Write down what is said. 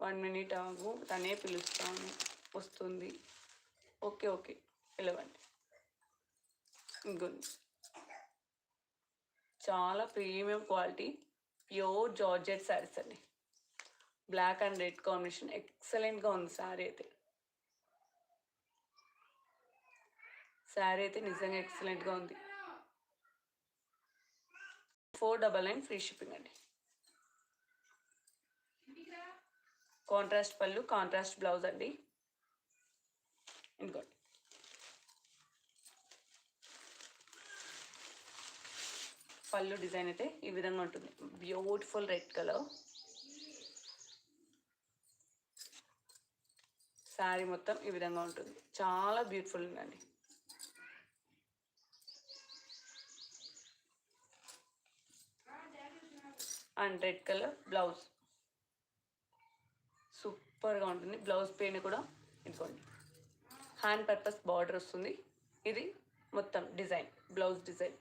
1 minute ఆగు, తనే పిలుస్తాను, వస్తుంది. ఓకే ఓకే పిలవండి. ఇంకొంది చాలా premium quality pure georgette saris అండి. బ్లాక్ అండ్ రెడ్ కాంబినేషన్ ఎక్సలెంట్గా ఉంది శారీ అయితే. శారీ అయితే నిజంగా ఎక్సలెంట్గా ఉంది. 499 ఫ్రీ షిప్పింగ్ అండి. కాంట్రాస్ట్ పళ్ళు, కాంట్రాస్ట్ బ్లౌజ్ అండి. ఇంకోటి పళ్ళు డిజైన్ అయితే ఈ విధంగా ఉంటుంది. Beautiful red colour. శారీ మొత్తం ఈ విధంగా ఉంటుంది. చాలా బ్యూటిఫుల్ ఉందండి. అండ్ రెడ్ కలర్ బ్లౌజ్ సూపర్గా ఉంటుంది. బ్లౌజ్ పెయిన్ కూడా ఇదిగోండి హ్యాండ్ పర్పస్ బార్డర్ వస్తుంది. ఇది మొత్తం డిజైన్, బ్లౌజ్ డిజైన్.